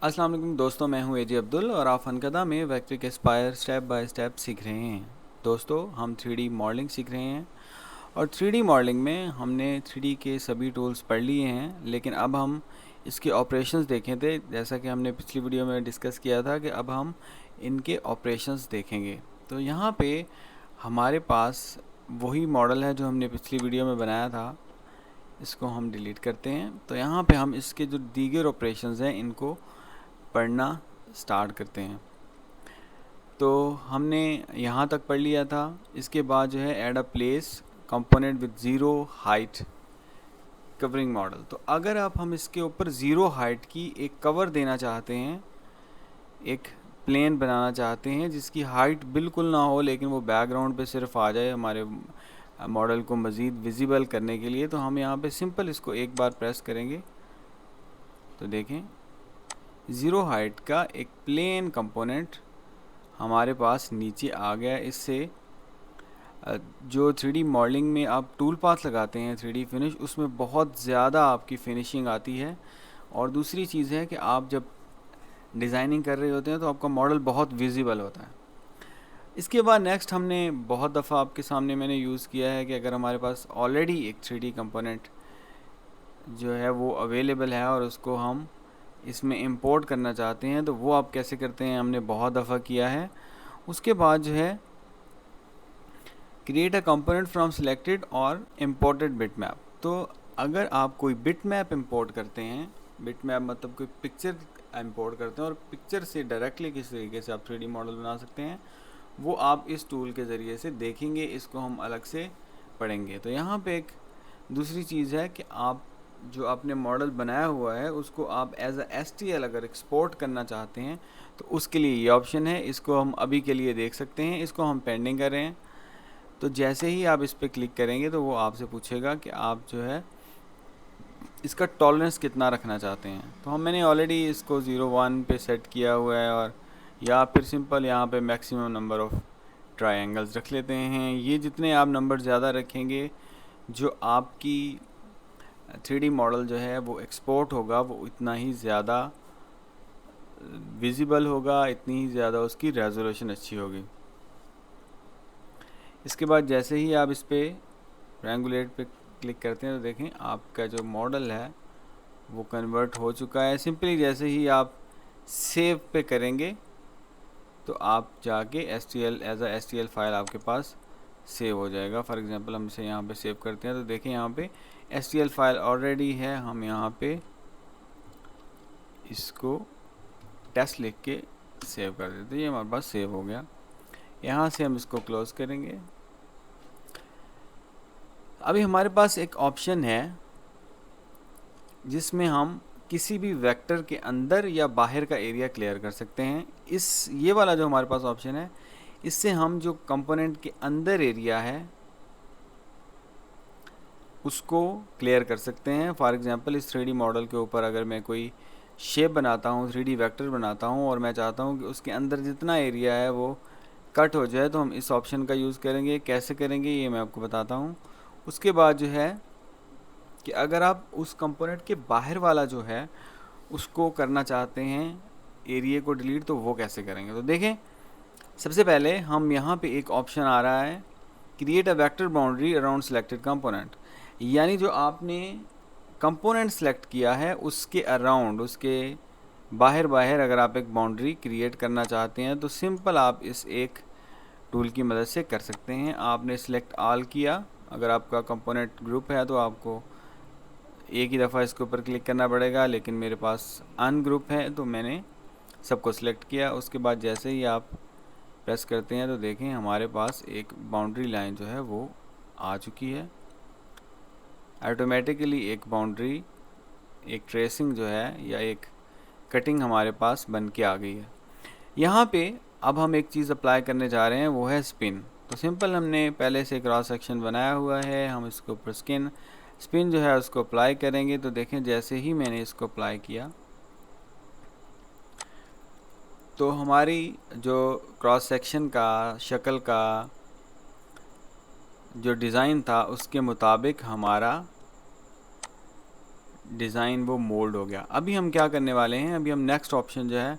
अस्सलाम वालेकुम दोस्तों, मैं हूं एजी अब्दुल और आप फनकदा में वैक्ट्रिक एस्पायर स्टेप बाय स्टेप सीख रहे हैं। दोस्तों, हम 3D मॉडलिंग सीख रहे हैं और 3D मॉडलिंग में हमने 3D के सभी टूल्स पढ़ लिए हैं, लेकिन अब हम इसके ऑपरेशंस देखे थे। जैसा कि हमने पिछली वीडियो में डिस्कस किया था कि अब हम इनके ऑपरेशंस देखेंगे। तो यहाँ पे हमारे पास वही मॉडल है जो हमने पिछली वीडियो में बनाया था। इसको हम डिलीट करते हैं। तो यहाँ पे हम इसके जो दीगर ऑपरेशंस हैं इनको पढ़ना स्टार्ट करते हैं। तो हमने यहाँ तक पढ़ लिया था। इसके बाद जो है add a place component with zero height covering model. तो अगर हम इसके ऊपर ज़ीरो हाइट की एक कवर देना चाहते हैं, एक प्लेन बनाना चाहते हैं जिसकी हाइट बिल्कुल ना हो लेकिन वो बैकग्राउंड पे सिर्फ आ जाए हमारे मॉडल को मज़ीद विजिबल करने के लिए, तो हम यहाँ पे सिंपल इसको एक बार प्रेस करेंगे तो देखें ज़ीरो हाइट का एक प्लेन कंपोनेंट हमारे पास नीचे आ गया। इससे जो 3D मॉडलिंग में आप टूल पाथ लगाते हैं 3D फिनिश, उसमें बहुत ज़्यादा आपकी फिनिशिंग आती है। और दूसरी चीज़ है कि आप जब डिज़ाइनिंग कर रहे होते हैं तो आपका मॉडल बहुत विजिबल होता है। इसके बाद नेक्स्ट हमने बहुत दफ़ा आपके सामने मैंने यूज़ किया है कि अगर हमारे पास ऑलरेडी एक 3D कंपोनेंट जो है वो अवेलेबल है और उसको हम इसमें इंपोर्ट करना चाहते हैं तो वो आप कैसे करते हैं, हमने बहुत दफ़ा किया है। उसके बाद जो है create a component from selected और इम्पोर्टेड बिट मैप। तो अगर आप कोई बिट मैप इम्पोर्ट करते हैं, बिट मैप मतलब कोई पिक्चर इम्पोर्ट करते हैं और पिक्चर से डायरेक्टली किस तरीके से आप 3D मॉडल बना सकते हैं, वो आप इस टूल के ज़रिए से देखेंगे। इसको हम अलग से पढ़ेंगे। तो यहाँ पे एक दूसरी चीज़ है कि आप जो आपने मॉडल बनाया हुआ है उसको आप एज अ STL अगर एक्सपोर्ट करना चाहते हैं तो उसके लिए ये ऑप्शन है। इसको हम अभी के लिए देख सकते हैं, इसको हम पेंडिंग कर रहे हैं। तो जैसे ही आप इस पर क्लिक करेंगे तो वो आपसे पूछेगा कि आप जो है इसका टॉलरेंस कितना रखना चाहते हैं। तो मैंने ऑलरेडी इसको 0 1 पे सेट किया हुआ है, और या फिर सिंपल यहाँ पे मैक्सिमम नंबर ऑफ़ ट्रायंगल्स रख लेते हैं। ये जितने आप नंबर ज़्यादा रखेंगे, जो आपकी 3D मॉडल जो है वो एक्सपोर्ट होगा वो इतना ही ज़्यादा विजिबल होगा, इतनी ही ज़्यादा उसकी रेजोल्यूशन अच्छी होगी। इसके बाद जैसे ही आप इस पर ट्रायंगुलेट पे क्लिक करते हैं तो देखें आपका जो मॉडल है वो कन्वर्ट हो चुका है। सिंपली जैसे ही आप सेव पे करेंगे तो आप जाके STL as a STL file आपके पास सेव हो जाएगा। फॉर एग्जांपल हम इसे यहाँ पे सेव करते हैं तो देखें यहाँ पे STL फाइल ऑलरेडी है। हम यहाँ पे इसको टेस्ट लिख के सेव कर देते हैं, ये हमारे पास सेव हो गया। यहाँ से हम इसको क्लोज़ करेंगे। अभी हमारे पास एक ऑप्शन है जिसमें हम किसी भी वेक्टर के अंदर या बाहर का एरिया क्लियर कर सकते हैं। ये वाला जो हमारे पास ऑप्शन है, इससे हम जो कंपोनेंट के अंदर एरिया है उसको क्लियर कर सकते हैं। फॉर एग्जांपल इस 3D मॉडल के ऊपर अगर मैं कोई शेप बनाता हूँ, 3D वेक्टर बनाता हूँ और मैं चाहता हूँ कि उसके अंदर जितना एरिया है वो कट हो जाए, तो हम इस ऑप्शन का यूज़ करेंगे। कैसे करेंगे ये मैं आपको बताता हूँ। उसके बाद जो है कि अगर आप उस कंपोनेंट के बाहर वाला जो है उसको करना चाहते हैं एरिया को डिलीट, तो वो कैसे करेंगे। तो देखें, सबसे पहले हम यहाँ पे एक ऑप्शन आ रहा है create a vector boundary around selected component, यानी जो आपने कंपोनेंट सेलेक्ट किया है उसके अराउंड, उसके बाहर अगर आप एक बाउंड्री क्रिएट करना चाहते हैं तो सिंपल आप इस एक टूल की मदद से कर सकते हैं। आपने सिलेक्ट ऑल किया, अगर आपका कंपोनेंट ग्रुप है तो आपको एक ही दफ़ा इसके ऊपर क्लिक करना पड़ेगा, लेकिन मेरे पास अनग्रुप है तो मैंने सबको सिलेक्ट किया। उसके बाद जैसे ही आप प्रेस करते हैं तो देखें हमारे पास एक बाउंड्री लाइन जो है वो आ चुकी है। ऑटोमेटिकली एक बाउंड्री, एक ट्रेसिंग जो है या एक कटिंग हमारे पास बन के आ गई है। यहाँ पे अब हम एक चीज़ अप्लाई करने जा रहे हैं, वो है स्पिन। तो सिंपल हमने पहले से क्रॉस सेक्शन बनाया हुआ है, हम इसके ऊपर स्पिन जो है उसको अप्लाई करेंगे। तो देखें जैसे ही मैंने इसको अप्लाई किया तो हमारी जो क्रॉस सेक्शन का शक्ल का जो डिज़ाइन था उसके मुताबिक हमारा डिज़ाइन वो मोल्ड हो गया। अभी हम क्या करने वाले हैं, अभी हम नेक्स्ट ऑप्शन जो है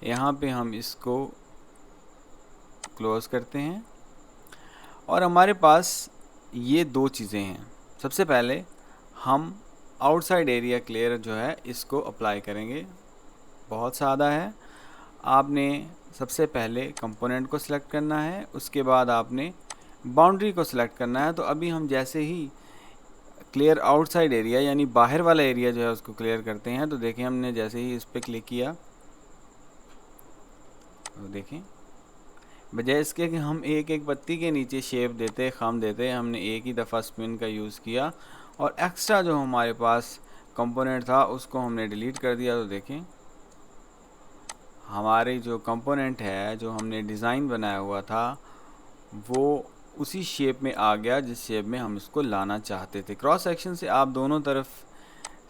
यहाँ पे हम इसको क्लोज़ करते हैं और हमारे पास ये दो चीज़ें हैं। सबसे पहले हम आउटसाइड एरिया क्लियर जो है इसको अप्लाई करेंगे। बहुत सादा है। आपने सबसे पहले कंपोनेंट को सिलेक्ट करना है, उसके बाद आपने बाउंड्री को सिलेक्ट करना है। तो अभी हम जैसे ही क्लियर आउटसाइड एरिया यानी बाहर वाला एरिया जो है उसको क्लियर करते हैं, तो देखें हमने जैसे ही इस पर क्लिक किया तो देखें बजाय इसके कि हम एक एक पत्ती के नीचे शेप देते खम देते, हमने एक ही दफ़ा स्पिन का यूज़ किया और एक्स्ट्रा जो हमारे पास कंपोनेंट था उसको हमने डिलीट कर दिया। तो देखें हमारे जो कंपोनेंट है जो हमने डिज़ाइन बनाया हुआ था वो उसी शेप में आ गया जिस शेप में हम इसको लाना चाहते थे। क्रॉस सेक्शन से आप दोनों तरफ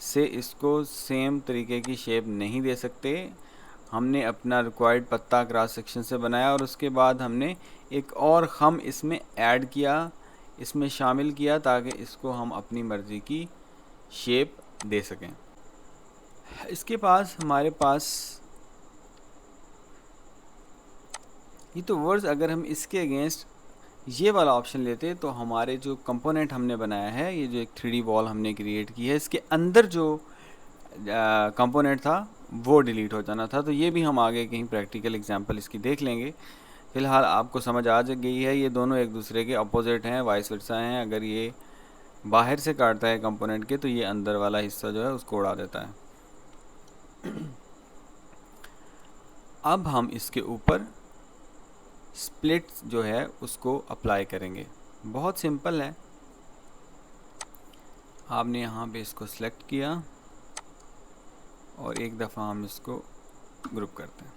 से इसको सेम तरीके की शेप नहीं दे सकते। हमने अपना रिक्वायर्ड पत्ता क्रॉस सेक्शन से बनाया और उसके बाद हमने एक और खम इसमें ऐड किया, इसमें शामिल किया ताकि इसको हम अपनी मर्ज़ी की शेप दे सकें। इसके पास हमारे पास ये तो वर्ड्स, अगर हम इसके अगेंस्ट ये वाला ऑप्शन लेते तो हमारे जो कंपोनेंट हमने बनाया है, ये जो एक 3D वॉल हमने क्रिएट की है, इसके अंदर जो कंपोनेंट था वो डिलीट हो जाना था। तो ये भी हम आगे कहीं प्रैक्टिकल एग्जांपल इसकी देख लेंगे। फ़िलहाल आपको समझ आ गई है ये दोनों एक दूसरे के अपोजिट हैं, वाइस वर्सा हैं। अगर ये बाहर से काटता है कंपोनेंट के तो ये अंदर वाला हिस्सा जो है उसको उड़ा देता है। अब हम इसके ऊपर स्प्लिट जो है उसको अप्लाई करेंगे। बहुत सिंपल है। आपने यहाँ पे इसको सिलेक्ट किया और एक दफ़ा हम इसको ग्रुप करते हैं।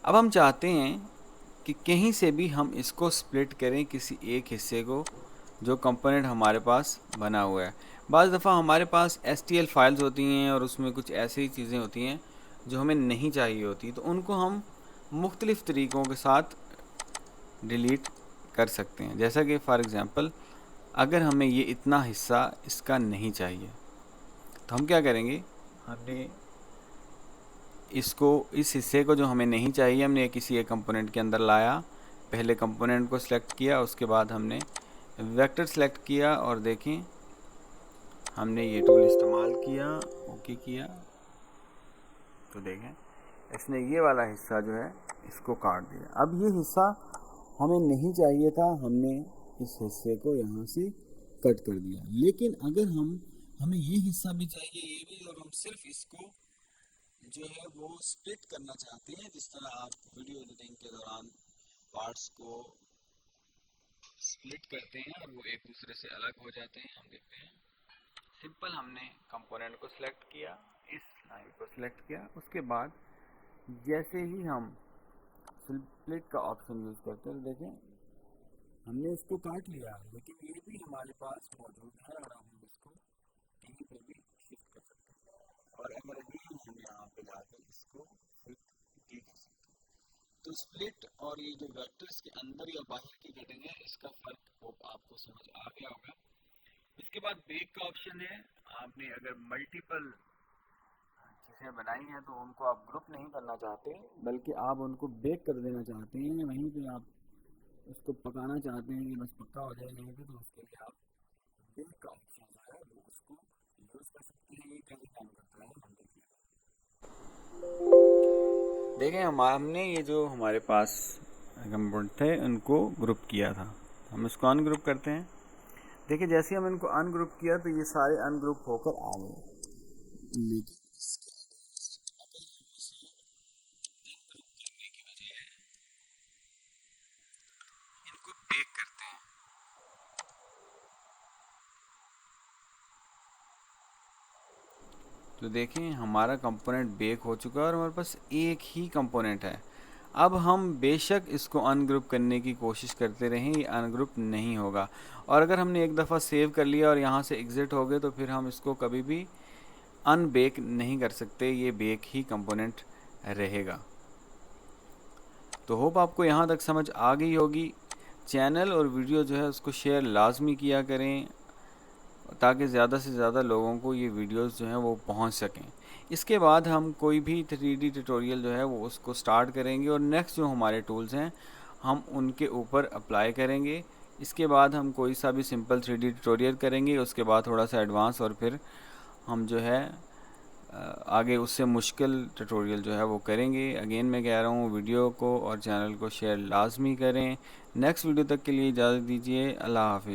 अब हम चाहते हैं कि कहीं से भी हम इसको स्प्लिट करें किसी एक हिस्से को जो कंपोनेंट हमारे पास बना हुआ है। बाज़ दफ़ा हमारे पास STL फाइल्स होती हैं और उसमें कुछ ऐसी चीज़ें होती हैं जो हमें नहीं चाहिए होती, तो उनको हम मुख्तलिफ़ तरीक़ों के साथ डिलीट कर सकते हैं। जैसा कि फ़ॉर एग्ज़ाम्पल अगर हमें ये इतना हिस्सा इसका नहीं चाहिए तो हम क्या करेंगे, हमने इसको इस हिस्से को जो हमें नहीं चाहिए हमने किसी एक कंपोनेंट के अंदर लाया। पहले कंपोनेंट को सिलेक्ट किया, उसके बाद हमने वेक्टर सेलेक्ट किया और देखें हमने ये टूल इस्तेमाल किया, ओके किया तो देखें इसने ये वाला हिस्सा जो है इसको काट दिया। अब ये हिस्सा हमें नहीं चाहिए था, हमने इस हिस्से को यहाँ से कट कर दिया। लेकिन अगर हमें ये हिस्सा भी चाहिए, ये भी, और हम सिर्फ इसको जो है वो स्प्लिट करना चाहते हैं, जिस तरह आप वीडियो एडिटिंग के दौरान पार्ट्स को स्प्लिट करते हैं और वो एक दूसरे से अलग हो जाते हैं, हम देखते हैं। सिंपल हमने कंपोनेंट को सिलेक्ट किया, इस लाइन को सिलेक्ट किया, उसके बाद जैसे ही हम स्प्लिट का ऑप्शन यूज़ करते हैं, देखें हमने इसको काट लिया, लेकिन ये भी हमारे पास मौजूद है और हम इसको कहीं पर भी शिफ्ट कर सकते हैं और अगर नहीं हम यहाँ पे लाकर इसको फिट भी कर सकते हैं। तो स्प्लिट और ये जो वेक्टर्स के अंदर या बाहर की कटिंग है इसका फ़र्क होप आपको समझ आ गया होगा। इसके बाद बेक का ऑप्शन है। आपने अगर मल्टीपल चीज़ें बनाई हैं तो उनको आप ग्रुप नहीं करना चाहते बल्कि आप उनको बेक कर देना चाहते हैं, वहीं पे आप उसको पकाना चाहते हैं कि बस पक्का हो जाए नहीं तो उसके लिए आप बेक का ऑप्शन जो है वो उसको यूज़ कर सकते हैं। ये कैसे काम करता है हम देखिए। देखें हमने ये जो हमारे पास कंपोनेंट थे उनको ग्रुप किया था, हम इसको अनग्रुप करते हैं। देखिए जैसे हम इनको अनग्रुप किया तो ये सारे अनग्रुप होकर आ गए, लेकिन इनको बेक करते हैं। तो देखें हमारा कंपोनेंट बेक हो चुका है और हमारे पास एक ही कंपोनेंट है। अब हम बेशक इसको अनग्रुप करने की कोशिश करते रहें, ये अनग्रुप नहीं होगा। और अगर हमने एक दफ़ा सेव कर लिया और यहाँ से एग्ज़िट हो गए तो फिर हम इसको कभी भी अनबेक नहीं कर सकते, ये बेक ही कंपोनेंट रहेगा। तो होप आपको यहाँ तक समझ आ गई होगी। चैनल और वीडियो जो है उसको शेयर लाजमी किया करें। ताकि ज़्यादा से ज़्यादा लोगों को ये वीडियोस जो हैं वो पहुंच सकें। इसके बाद हम कोई भी 3D ट्यूटोरियल जो है वो उसको स्टार्ट करेंगे और नेक्स्ट जो हमारे टूल्स हैं हम उनके ऊपर अप्लाई करेंगे। इसके बाद हम कोई सा भी सिंपल 3D ट्यूटोरियल करेंगे, उसके बाद थोड़ा सा एडवांस, और फिर हम जो है आगे उससे मुश्किल ट्यूटोरियल जो है वो करेंगे। अगेन मैं कह रहा हूँ, वीडियो को और चैनल को शेयर लाजमी करें। नेक्स्ट वीडियो तक के लिए इजाज़त दीजिए। अल्लाह हाफिज़।